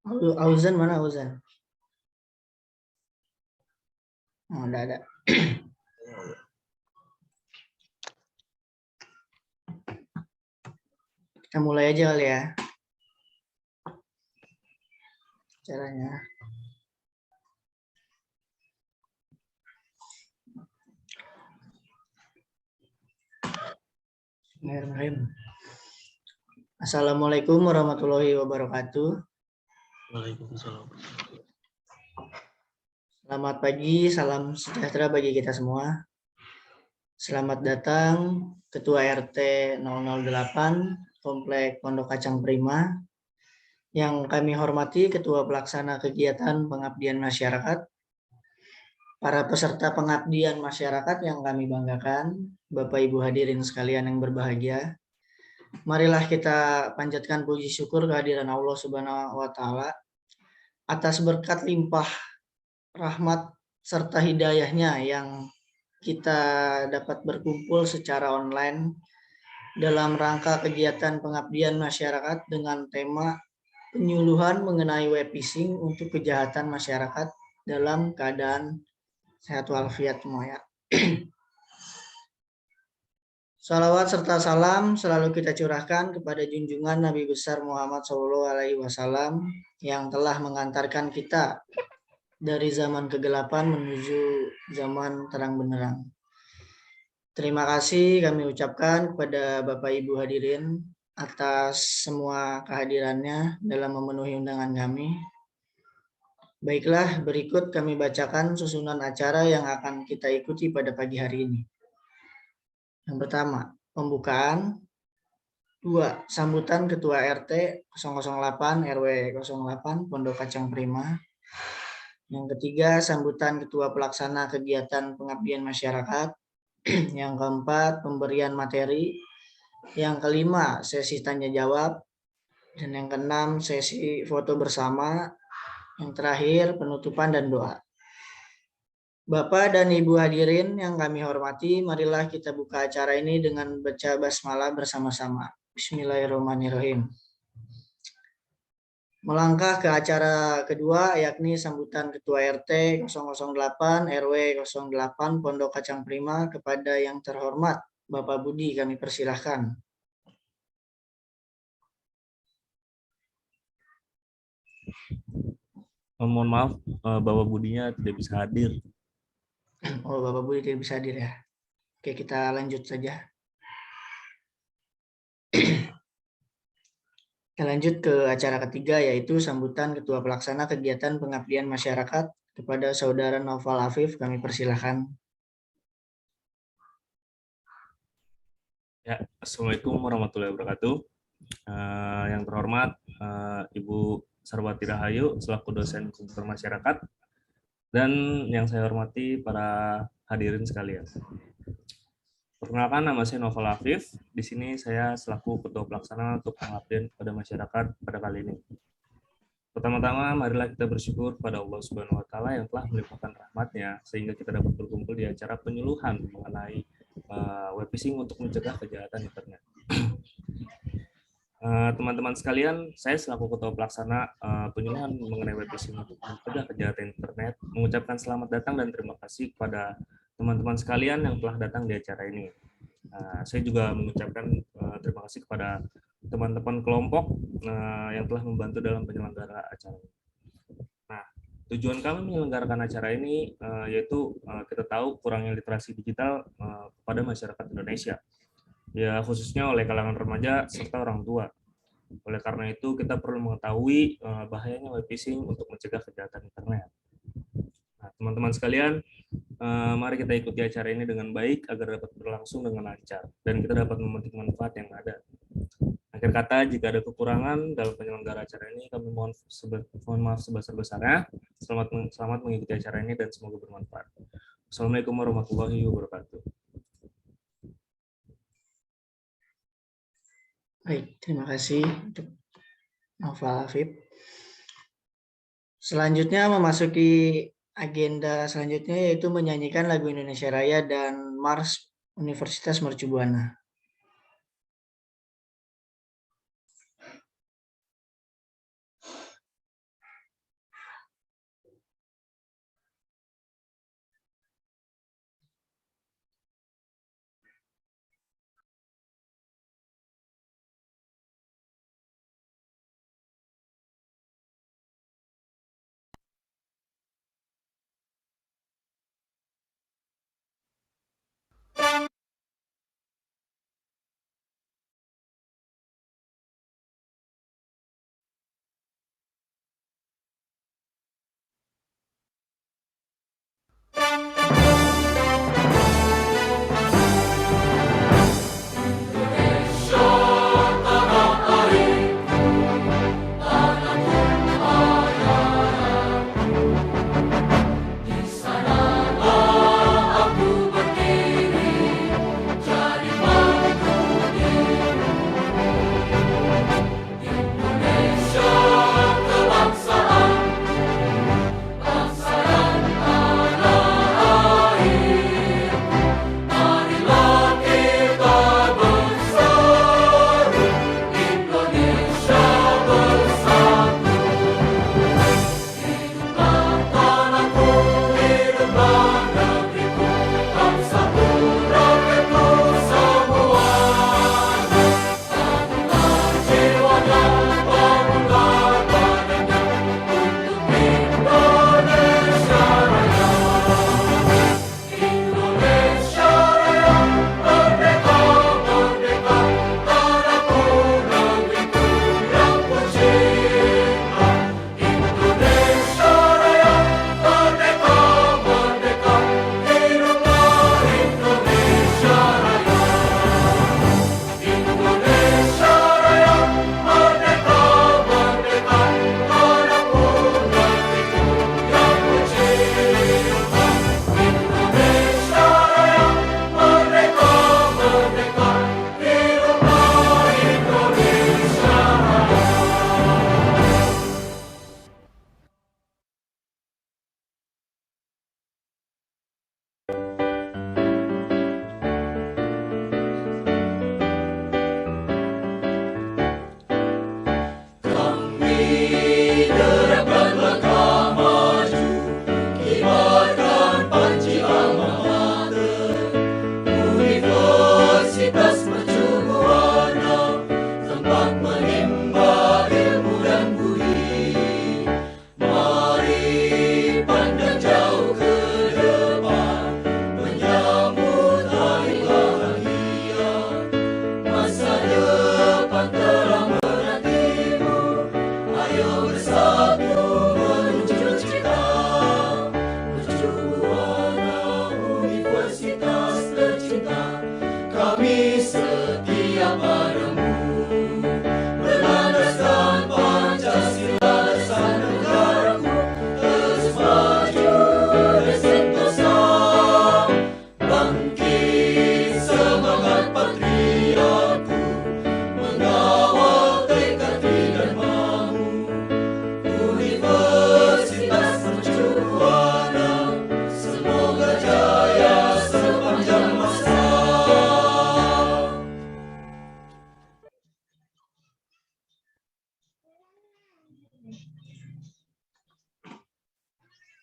Auzan mana Auzan? Oh, enggak ada. Kita mulai aja kali ya caranya. Bismillahirrahmanirrahim. Assalamualaikum warahmatullahi wabarakatuh. Waalaikumsalam. Selamat pagi, salam sejahtera bagi kita semua. Selamat datang Ketua RT 008 Komplek Pondok Kacang Prima. Yang kami hormati Ketua Pelaksana Kegiatan Pengabdian Masyarakat, para peserta pengabdian masyarakat yang kami banggakan, Bapak Ibu hadirin sekalian yang berbahagia. Marilah kita panjatkan puji syukur kehadiran Allah Subhanahu wa Ta'ala atas berkat limpah rahmat serta hidayahnya yang kita dapat berkumpul secara online dalam rangka kegiatan pengabdian masyarakat dengan tema penyuluhan mengenai web phishing untuk kejahatan masyarakat dalam keadaan sehat walafiat semua ya. Salawat serta salam selalu kita curahkan kepada junjungan Nabi besar Muhammad SAW yang telah mengantarkan kita dari zaman kegelapan menuju zaman terang benderang. Terima kasih kami ucapkan kepada Bapak Ibu hadirin atas semua kehadirannya dalam memenuhi undangan kami. Baiklah, berikut kami bacakan susunan acara yang akan kita ikuti pada pagi hari ini. Yang pertama, pembukaan. 2. Sambutan Ketua RT 008 RW 08 Pondok Kacang Prima. Yang ketiga, sambutan Ketua Pelaksana Kegiatan Pengabdian Masyarakat. Yang keempat, pemberian materi. Yang kelima, sesi tanya jawab. Dan yang keenam, sesi foto bersama. Yang terakhir, penutupan dan doa. Bapak dan Ibu hadirin yang kami hormati, marilah kita buka acara ini dengan baca basmalah bersama-sama. Bismillahirrahmanirrahim. Melangkah ke acara kedua, yakni sambutan Ketua RT 008 RW 08 Pondok Kacang Prima kepada yang terhormat Bapak Budi, kami persilahkan. Mohon maaf, Bapak Budinya tidak bisa hadir. Oh, Bapak Budi tidak bisa hadir ya. Oke, kita lanjut saja. Kita lanjut ke acara ketiga, yaitu sambutan Ketua Pelaksana Kegiatan Pengabdian Masyarakat kepada Saudara Noval Afif, kami persilahkan. Ya, Assalamualaikum warahmatullahi wabarakatuh. Yang terhormat Ibu Sarwati Rahayu selaku dosen komputer masyarakat, dan yang saya hormati para hadirin sekalian. Perkenalkan, nama saya Noval Afif. Di sini saya selaku Ketua Pelaksana untuk pengabdian kepada masyarakat pada kali ini. Pertama-tama, marilah kita bersyukur pada Allah Subhanahu wa Ta'ala yang telah melimpahkan rahmat-Nya sehingga kita dapat berkumpul di acara penyuluhan mengenai web phishing untuk mencegah kejahatan internet. Teman-teman sekalian, saya selaku Ketua Pelaksana penyuluhan mengenai web phishing untuk mencegah kejahatan internet mengucapkan selamat datang dan terima kasih kepada teman-teman sekalian yang telah datang di acara ini. Saya juga mengucapkan terima kasih kepada teman-teman kelompok yang telah membantu dalam penyelenggaraan acara ini. Nah, tujuan kami menyelenggarakan acara ini yaitu kita tahu kurangnya literasi digital pada masyarakat Indonesia, ya khususnya oleh kalangan remaja serta orang tua. Oleh karena itu, kita perlu mengetahui bahayanya web phishing untuk mencegah kejahatan internet. Nah, teman-teman sekalian, mari kita ikuti acara ini dengan baik agar dapat berlangsung dengan lancar dan kita dapat memetik manfaat yang ada. Akhir kata, jika ada kekurangan dalam penyelenggara acara ini, kami mohon maaf sebesar-besarnya. Selamat mengikuti acara ini dan semoga bermanfaat. Assalamualaikum warahmatullahi wabarakatuh. Baik, terima kasih untuk Noval Afif. Selanjutnya memasuki agenda selanjutnya, yaitu menyanyikan lagu Indonesia Raya dan Mars Universitas Mercu Buana.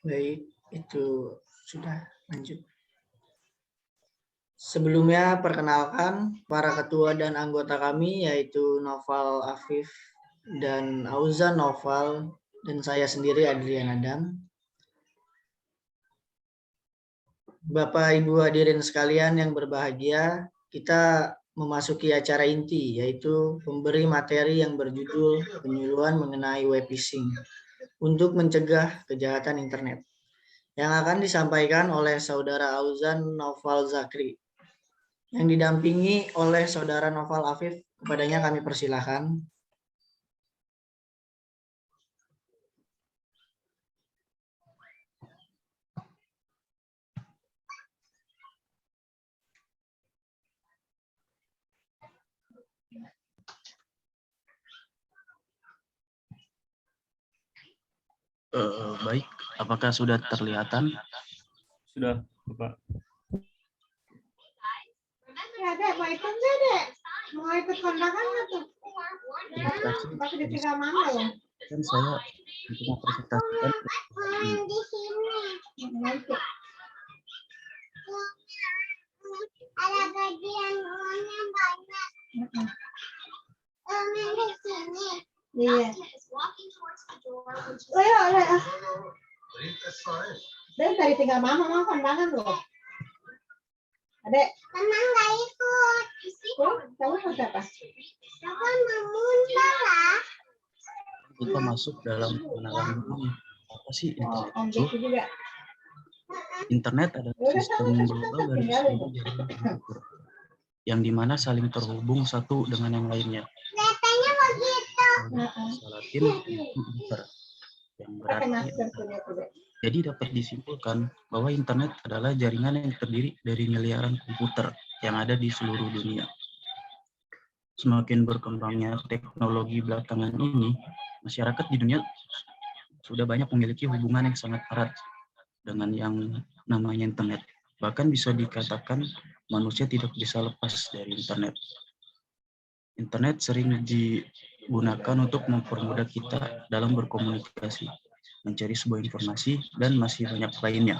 Baik, itu sudah lanjut. Sebelumnya perkenalkan para ketua dan anggota kami yaitu Noval Afif dan Auzan Noval dan saya sendiri Adrian Adam. Bapak Ibu hadirin sekalian yang berbahagia, kita memasuki acara inti yaitu memberi materi yang berjudul penyuluhan mengenai web phishing untuk mencegah kejahatan internet yang akan disampaikan oleh Saudara Auzan Noval Zakri yang didampingi oleh Saudara Noval Afif. Kepadanya kami persilahkan. Baik, apakah sudah terlihatan? Sudah, Bapak. Ya, Dek, mau ikut nggak, Dek? Mau ikut kondangan nggak tuh? Pasti ditinggal mama ya? Kan saya cuma presentasikan. Di sini. Ada gajian uangnya banyak. Di sini. Iya. Oh ya, Dan tadi tinggal mama kondangan loh. Adek. Mama nggak ikut. Kamu mau siapa? Aku mau lah. Kita masuk dalam kenalan apa sih internet gitu juga. Internet adalah sistem global dari seluruh jaringan komputer, yang dimana saling terhubung satu dengan yang lainnya. Katanya begitu. Bahasa Latin itu inter, yang Pakai berarti masker punya tuh. jadi dapat disimpulkan bahwa internet adalah jaringan yang terdiri dari miliaran komputer yang ada di seluruh dunia. Semakin berkembangnya teknologi belakangan ini, masyarakat di dunia sudah banyak memiliki hubungan yang sangat erat dengan yang namanya internet. Bahkan bisa dikatakan manusia tidak bisa lepas dari internet. Internet sering digunakan untuk mempermudah kita dalam berkomunikasi, mencari sebuah informasi, dan masih banyak lainnya.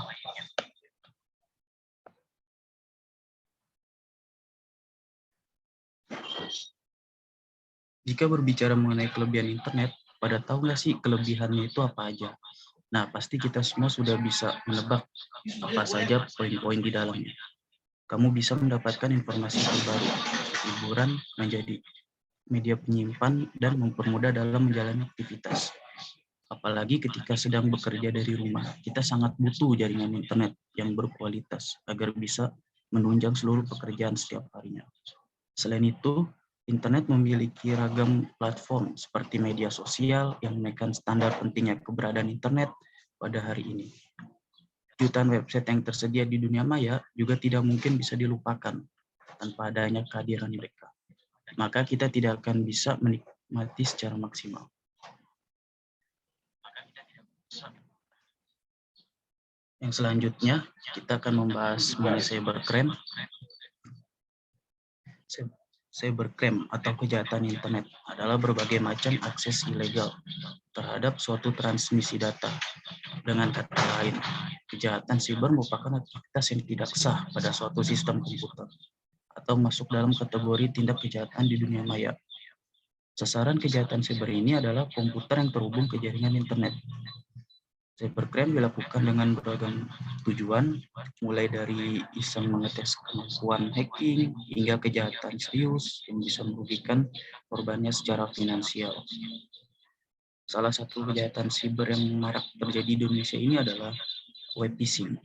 Jika berbicara mengenai kelebihan internet, pada tahu nggak sih kelebihannya itu apa aja? Nah, pasti kita semua sudah bisa menebak apa saja poin-poin di dalamnya. Kamu bisa mendapatkan informasi terbaru, hiburan menjadi media penyimpan, dan mempermudah dalam menjalani aktivitas. Apalagi ketika sedang bekerja dari rumah, kita sangat butuh jaringan internet yang berkualitas agar bisa menunjang seluruh pekerjaan setiap harinya. Selain itu, internet memiliki ragam platform seperti media sosial yang menaikkan standar pentingnya keberadaan internet pada hari ini. Jutaan website yang tersedia di dunia maya juga tidak mungkin bisa dilupakan tanpa adanya kehadiran mereka. Maka kita tidak akan bisa menikmati secara maksimal. Yang selanjutnya, kita akan membahas mengenai cybercrime. Cybercrime atau kejahatan internet adalah berbagai macam akses ilegal terhadap suatu transmisi data. Dengan kata lain, kejahatan siber merupakan aktivitas yang tidak sah pada suatu sistem komputer atau masuk dalam kategori tindak kejahatan di dunia maya. Sasaran kejahatan siber ini adalah komputer yang terhubung ke jaringan internet. Cybercrime dilakukan dengan beragam tujuan, mulai dari iseng mengetes kemampuan hacking hingga kejahatan serius yang bisa merugikan korbannya secara finansial. Salah satu kejahatan siber yang marak terjadi di Indonesia ini adalah web phishing.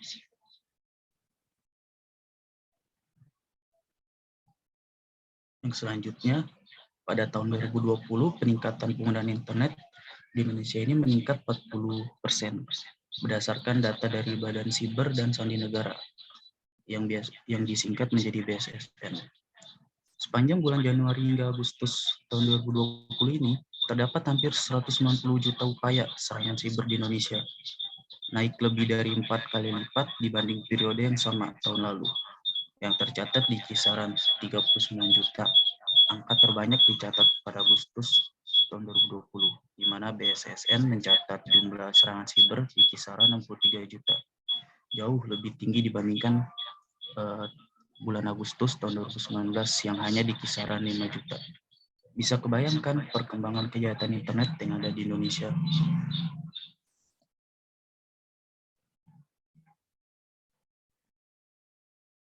Yang selanjutnya, pada tahun 2020 peningkatan penggunaan internet di Indonesia ini meningkat 40% berdasarkan data dari Badan Siber dan Sandi Negara yang disingkat menjadi BSSN. Sepanjang bulan Januari hingga Agustus tahun 2020 ini terdapat hampir 190 juta upaya serangan siber di Indonesia, naik lebih dari 4 kali lipat dibanding periode yang sama tahun lalu, yang tercatat di kisaran 39 juta. Angka terbanyak dicatat pada Agustus tahun 2020, di mana BSSN mencatat jumlah serangan siber di kisaran 63 juta. Jauh lebih tinggi dibandingkan bulan Agustus tahun 2019 yang hanya di kisaran 5 juta. Bisa kebayangkan perkembangan kejahatan internet yang ada di Indonesia.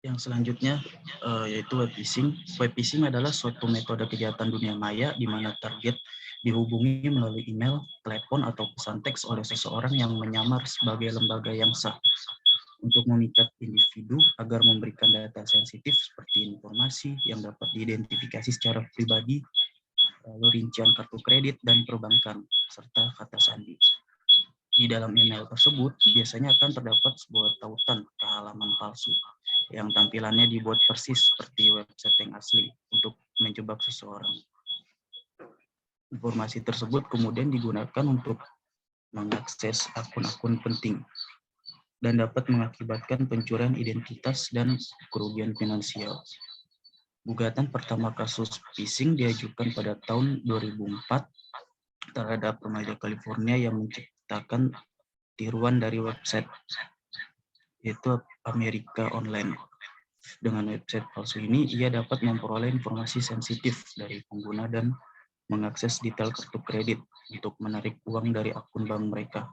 Yang selanjutnya yaitu web phishing. Web phishing adalah suatu metode kejahatan dunia maya di mana target dihubungi melalui email, telepon, atau pesan teks oleh seseorang yang menyamar sebagai lembaga yang sah untuk memikat individu agar memberikan data sensitif seperti informasi yang dapat diidentifikasi secara pribadi, lalu rincian kartu kredit dan perbankan, serta kata sandi. Di dalam email tersebut biasanya akan terdapat sebuah tautan ke halaman palsu yang tampilannya dibuat persis seperti website yang asli untuk menjebak seseorang. Informasi tersebut kemudian digunakan untuk mengakses akun-akun penting dan dapat mengakibatkan pencurian identitas dan kerugian finansial. Gugatan pertama kasus phishing diajukan pada tahun 2004 terhadap remaja California yang menciptakan tiruan dari website, yaitu Amerika Online. Dengan website palsu ini, ia dapat memperoleh informasi sensitif dari pengguna dan mengakses detail kartu kredit untuk menarik uang dari akun bank mereka.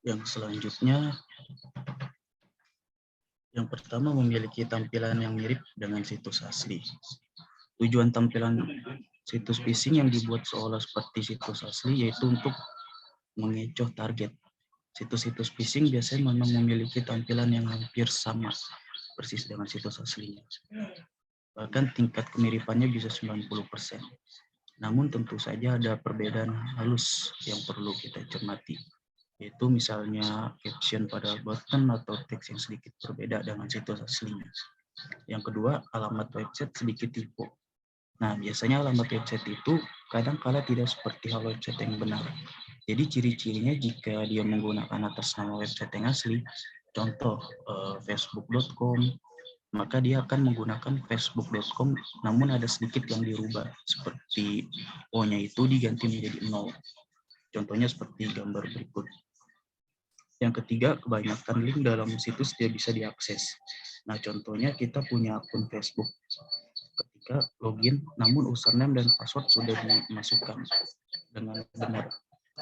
Yang selanjutnya, yang pertama memiliki tampilan yang mirip dengan situs asli. Tujuan tampilan Situs phishing yang dibuat seolah seperti situs asli yaitu untuk mengecoh target. Situs-situs phishing biasanya memang memiliki tampilan yang hampir sama persis dengan situs aslinya. Bahkan tingkat kemiripannya bisa 90%. Namun tentu saja ada perbedaan halus yang perlu kita cermati, yaitu misalnya caption pada button atau teks yang sedikit berbeda dengan situs aslinya. Yang kedua, alamat website sedikit tipu. Nah, biasanya alamat website itu kadang-kala tidak seperti hal website yang benar. Jadi ciri-cirinya jika dia menggunakan atas nama website yang asli, contoh facebook.com, maka dia akan menggunakan facebook.com namun ada sedikit yang dirubah, seperti O-nya itu diganti menjadi 0. Contohnya seperti gambar berikut. Yang ketiga, kebanyakan link dalam situs tidak bisa diakses. Nah, contohnya kita punya akun Facebook. Ketika login, namun username dan password sudah dimasukkan dengan benar,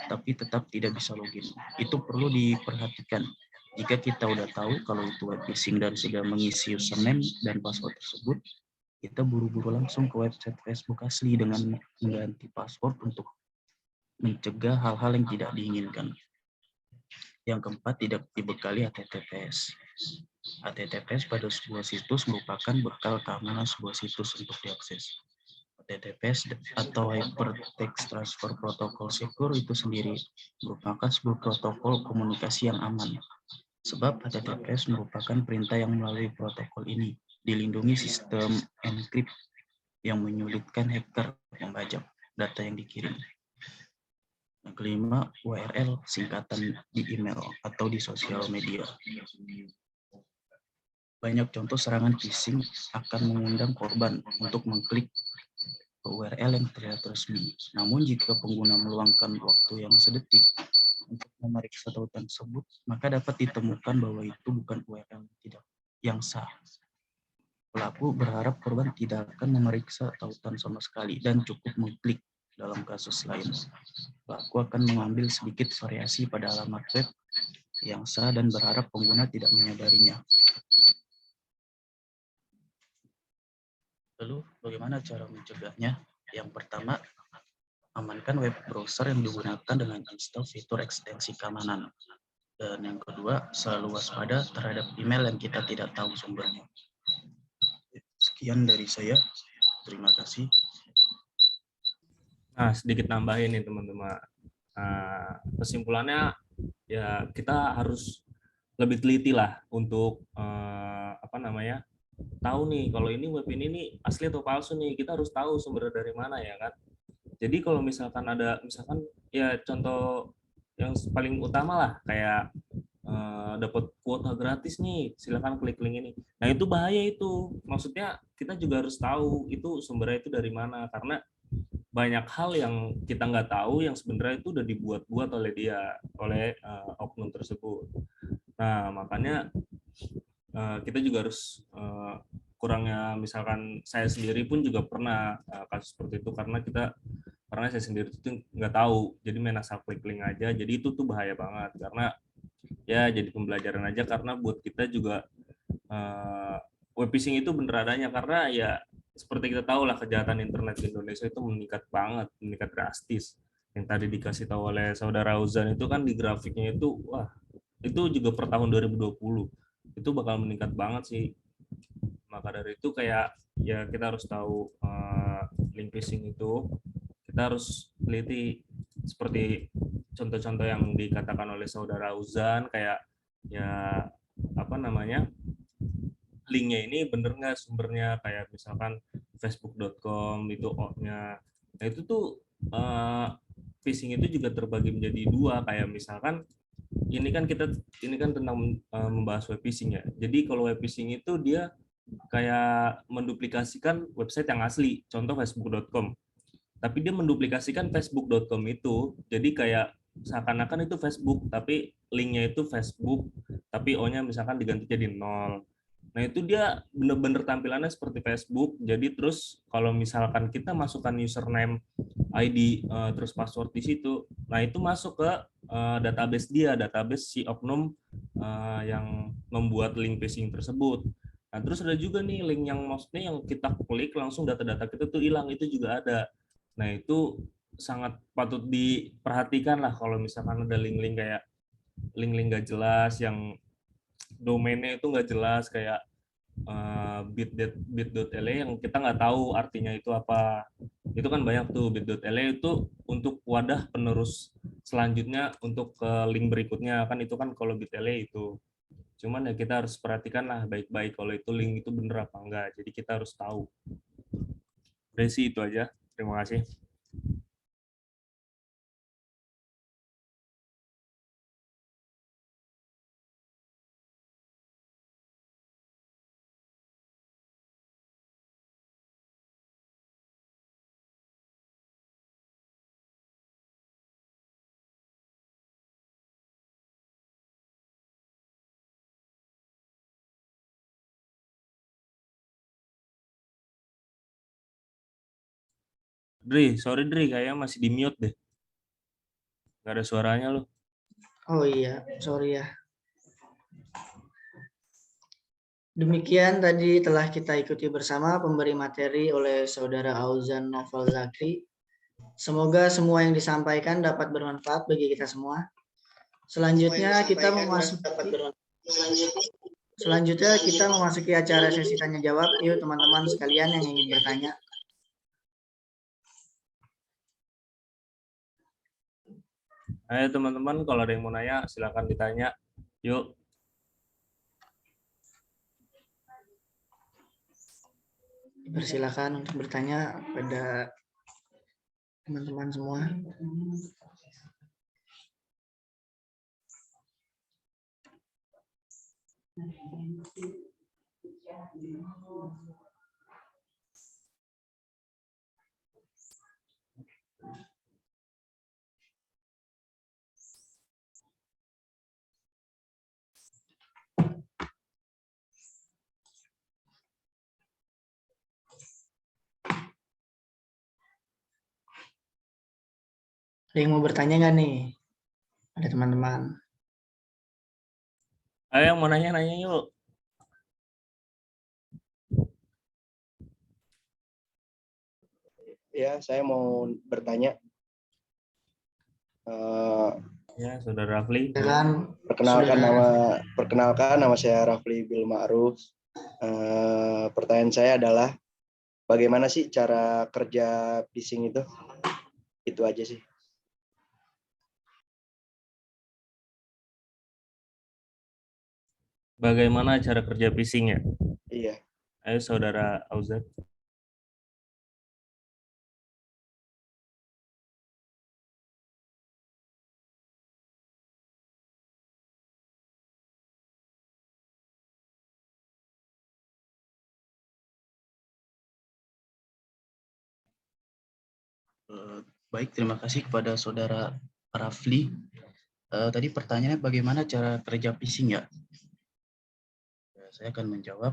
tapi tetap tidak bisa login. Itu perlu diperhatikan. Jika kita udah tahu kalau itu web phishing dan sudah mengisi username dan password tersebut, kita buru-buru langsung ke website Facebook asli dengan mengganti password untuk mencegah hal-hal yang tidak diinginkan. Yang keempat, tidak dibekali HTTPS. HTTPS pada sebuah situs merupakan bekal keamanan sebuah situs untuk diakses. HTTPS atau Hypertext Transfer Protocol Secure itu sendiri merupakan sebuah protokol komunikasi yang aman. Sebab HTTPS merupakan perintah yang melalui protokol ini dilindungi sistem encrypt yang menyulitkan hacker membajak data yang dikirim. Yang kelima, URL singkatan di email atau di sosial media. Banyak contoh serangan phishing akan mengundang korban untuk mengklik ke URL yang terlihat resmi. Namun jika pengguna meluangkan waktu yang sedetik untuk memeriksa tautan tersebut, maka dapat ditemukan bahwa itu bukan URL yang sah. Pelaku berharap korban tidak akan memeriksa tautan sama sekali dan cukup mengklik. Dalam kasus lain, pelaku akan mengambil sedikit variasi pada alamat web yang sah dan berharap pengguna tidak menyadarinya. Lalu, bagaimana cara mencegahnya? Yang pertama, amankan web browser yang digunakan dengan install fitur ekstensi keamanan. Dan yang kedua, selalu waspada terhadap email yang kita tidak tahu sumbernya. Sekian dari saya. Terima kasih. Nah, sedikit nambahin nih teman-teman. Kesimpulannya ya kita harus lebih teliti lah untuk tahu nih kalau ini web ini nih asli atau palsu nih. Kita harus tahu sumbernya dari mana ya kan. Jadi kalau misalkan ya contoh yang paling utama lah kayak dapat kuota gratis nih, silakan klik link ini. Nah itu bahaya itu. Maksudnya kita juga harus tahu itu sumbernya itu dari mana, karena banyak hal yang kita nggak tahu yang sebenarnya itu udah dibuat-buat oleh oknum tersebut. Nah makanya kita juga harus kurangnya, misalkan saya sendiri pun juga pernah kasus seperti itu karena saya sendiri itu nggak tahu, jadi main asal klik link aja. Jadi itu tuh bahaya banget karena ya jadi pembelajaran aja, karena buat kita juga web phishing itu bener adanya, karena ya seperti kita tahu lah kejahatan internet di Indonesia itu meningkat drastis. Yang tadi dikasih tahu oleh saudara Uzan itu kan di grafiknya itu, wah itu juga per tahun 2020 itu bakal meningkat banget sih. Maka dari itu kayak ya kita harus tahu link phishing itu kita harus teliti seperti contoh-contoh yang dikatakan oleh saudara Uzan, kayak ya linknya ini bener nggak sumbernya, kayak misalkan facebook.com itu O-nya. Nah itu tuh phishing itu juga terbagi menjadi dua, kayak misalkan ini kan tentang membahas web phishing ya. Jadi kalau web phishing itu dia kayak menduplikasikan website yang asli, contoh facebook.com. Tapi dia menduplikasikan facebook.com itu, jadi kayak seakan-akan itu Facebook, tapi linknya itu Facebook, tapi O-nya misalkan diganti jadi 0. Nah itu dia bener-bener tampilannya seperti Facebook. Jadi terus kalau misalkan kita masukkan username, ID, terus password di situ, nah itu masuk ke database si oknum yang membuat link phishing tersebut. Nah terus ada juga nih link yang maksudnya yang kita klik langsung data-data kita tuh hilang, itu juga ada. Nah, itu sangat patut diperhatikan lah kalau misalkan ada link-link kayak link-link nggak jelas yang domainnya itu nggak jelas kayak bit.ly yang kita nggak tahu artinya itu apa. Itu kan banyak tuh. Bit.ly itu untuk wadah penerus selanjutnya untuk ke link berikutnya kan, itu kan kalau bit.ly itu. Cuman ya kita harus perhatikan lah baik-baik kalau itu link itu bener apa enggak. Jadi kita harus tahu. Dari itu aja. Terima kasih. Dri, sorry Dri, kayaknya masih di mute deh. Nggak ada suaranya loh. Oh iya, sorry ya. Demikian tadi telah kita ikuti bersama pemberi materi oleh Saudara Auzan Novel Zakri. Semoga semua yang disampaikan dapat bermanfaat bagi kita semua. Selanjutnya kita memasuki acara sesi tanya jawab. Yuk teman-teman sekalian yang ingin bertanya. Ayo teman-teman, kalau ada yang mau nanya silakan ditanya. Yuk. Persilakan untuk bertanya pada teman-teman semua. Ada yang mau bertanya nggak nih? Ada teman-teman. Ayo yang mau nanya-nanya yuk. Ya, saya mau bertanya. Ya, Saudara Rafli. Perkenalkan nama saya Rafli Bil Ma'ruf. Pertanyaan saya adalah bagaimana sih cara kerja phishing itu? Itu aja sih. Bagaimana cara kerja phishing ya? Iya. Ayo Saudara Auzan. Baik, terima kasih kepada Saudara Rafli. Tadi pertanyaannya bagaimana cara kerja phishing ya? Saya akan menjawab.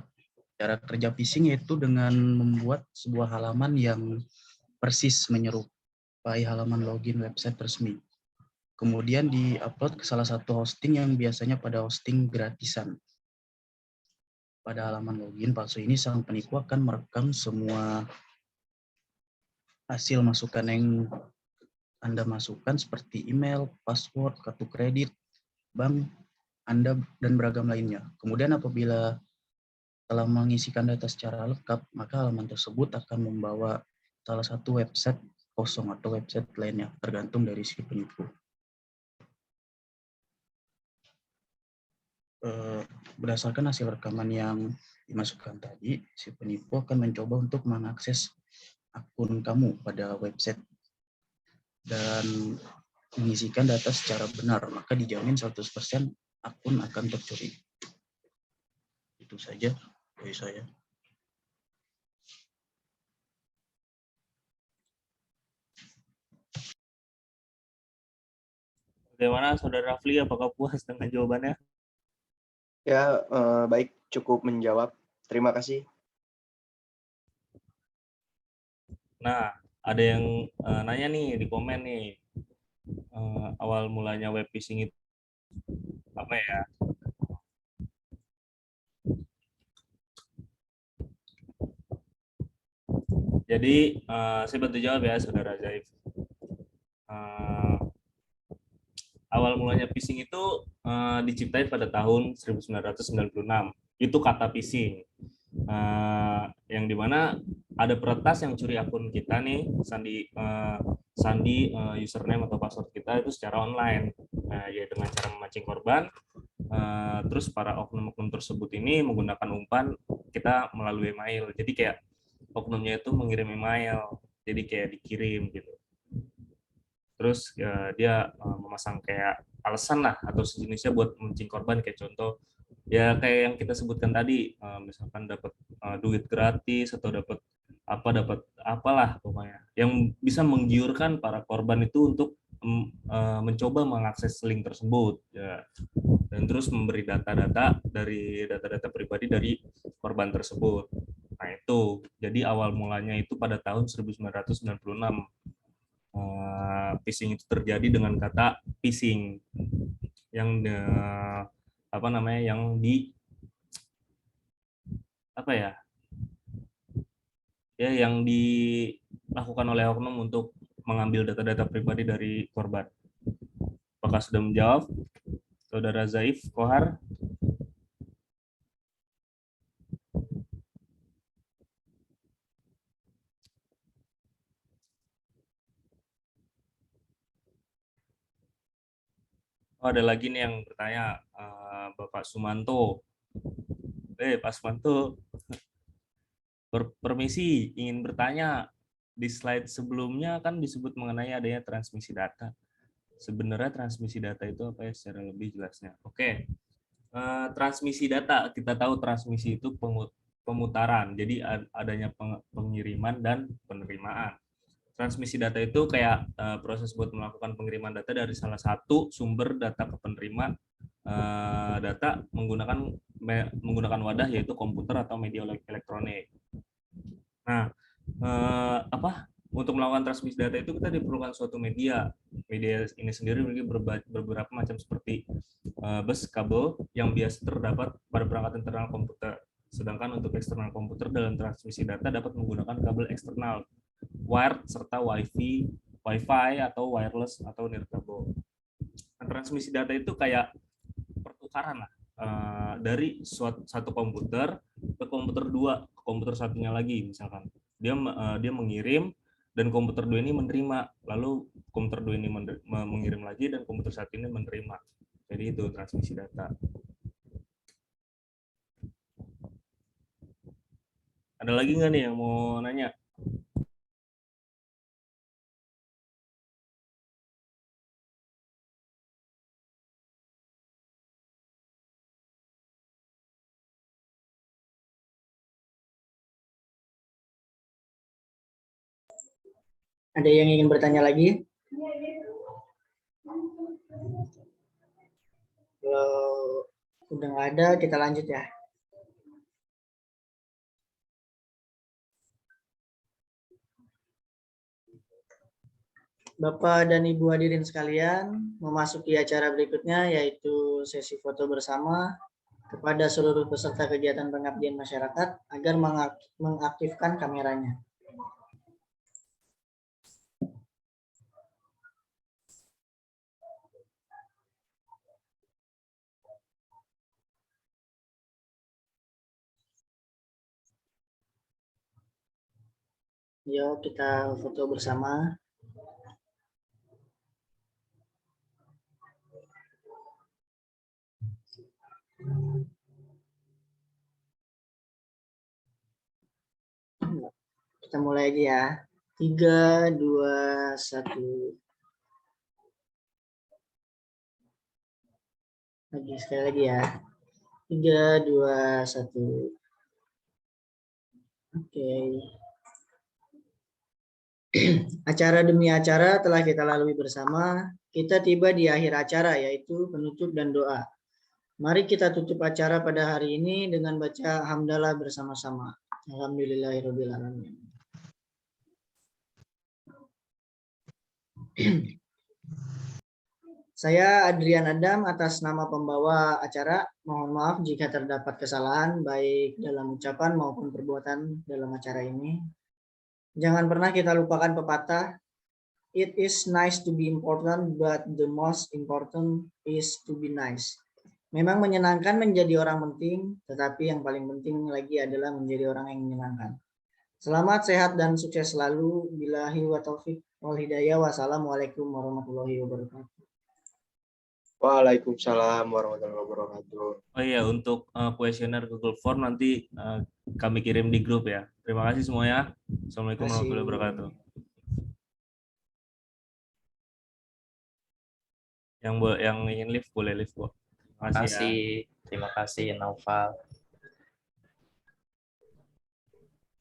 Cara kerja phishing yaitu dengan membuat sebuah halaman yang persis menyerupai halaman login website resmi. Kemudian di-upload ke salah satu hosting yang biasanya pada hosting gratisan. Pada halaman login palsu ini, sang penipu akan merekam semua hasil masukan yang Anda masukkan seperti email, password, kartu kredit, bank Anda, dan beragam lainnya. Kemudian apabila telah mengisikan data secara lengkap, maka halaman tersebut akan membawa salah satu website kosong atau website lainnya, tergantung dari si penipu. Berdasarkan hasil rekaman yang dimasukkan tadi, si penipu akan mencoba untuk mengakses akun kamu pada website dan mengisikan data secara benar, maka dijamin 100% akun akan tercuri. Itu saja dari saya. Bagaimana Saudara Rafli, apakah puas dengan jawabannya? Ya, baik, cukup menjawab. Terima kasih. Nah, ada yang nanya nih di komen nih. Awal mulanya web phishing itu apa ya? Jadi saya bantu jawab ya, Saudara Zaif. Awal mulanya phishing itu diciptain pada tahun 1996. Itu kata phishing. Yang dimana ada peretas yang curi akun kita nih, sandi username atau password kita itu secara online. Ya dengan cara memancing korban. Terus para oknum-oknum tersebut ini menggunakan umpan kita melalui email. Jadi kayak oknumnya itu mengirim email, jadi kayak dikirim gitu. Terus dia memasang kayak alasan lah atau sejenisnya buat memancing korban, kayak contoh ya kayak yang kita sebutkan tadi, misalkan dapat duit gratis atau dapat apalah pokoknya yang bisa menggiurkan para korban itu untuk mencoba mengakses link tersebut ya, dan terus memberi data-data pribadi dari korban tersebut. Nah itu jadi awal mulanya itu pada tahun 1996. Phishing itu terjadi dengan kata phishing yang yang dilakukan oleh oknum untuk mengambil data-data pribadi dari korban. Apakah sudah menjawab, Saudara Zaif Kohar? Oh, ada lagi nih yang bertanya, Bapak Sumanto. Pak Sumanto, permisi, ingin bertanya. Di slide sebelumnya kan disebut mengenai adanya transmisi data. Sebenarnya transmisi data itu apa ya secara lebih jelasnya? Oke, transmisi data, kita tahu transmisi itu pemutaran, jadi adanya pengiriman dan penerimaan. Transmisi data itu kayak proses buat melakukan pengiriman data dari salah satu sumber data ke penerima data menggunakan wadah yaitu komputer atau media elektronik. Nah, untuk melakukan transmisi data itu kita diperlukan suatu media. Media ini sendiri memiliki beberapa macam seperti bus kabel yang biasa terdapat pada perangkat internal komputer. Sedangkan untuk eksternal komputer dalam transmisi data dapat menggunakan kabel eksternal, wired serta wifi atau wireless atau nirkabel. Nah, transmisi data itu kayak pertukaran lah dari satu komputer ke komputer dua, ke komputer satunya lagi. Misalkan dia mengirim dan komputer 2 ini menerima, lalu komputer 2 ini mengirim lagi dan komputer 1 ini menerima. Jadi itu transmisi data. Ada lagi nggak nih yang mau nanya? Ada yang ingin bertanya lagi? Kalau udah nggak ada, kita lanjut ya. Bapak dan Ibu hadirin sekalian, memasuki acara berikutnya yaitu sesi foto bersama kepada seluruh peserta kegiatan pengabdian masyarakat agar mengaktifkan kameranya. Yuk kita foto bersama. Kita mulai aja ya. 3, 2, 1. Lagi sekali lagi ya. 3, 2, 1. Oke. Acara demi acara telah kita lalui bersama. Kita tiba di akhir acara yaitu penutup dan doa. Mari kita tutup acara pada hari ini dengan baca hamdalah bersama-sama. Alhamdulillahirabbil alamin. Saya Adrian Adam atas nama pembawa acara. Mohon maaf jika terdapat kesalahan baik dalam ucapan maupun perbuatan dalam acara ini. Jangan pernah kita lupakan pepatah, it is nice to be important, but the most important is to be nice. Memang menyenangkan menjadi orang penting, tetapi yang paling penting lagi adalah menjadi orang yang menyenangkan. Selamat, sehat, dan sukses selalu. Billahi wa taufiq wal hidayah. Wassalamualaikum warahmatullahi wabarakatuh. Waalaikumsalam warahmatullahi wabarakatuh. Oh iya, untuk kuesioner Google Form nanti kami kirim di grup ya. Terima kasih semuanya. Assalamualaikum Terima kasih. warahmatullahi wabarakatuh. Yang ingin live boleh live, Bu. Terima kasih ya. Terima kasih Naufal.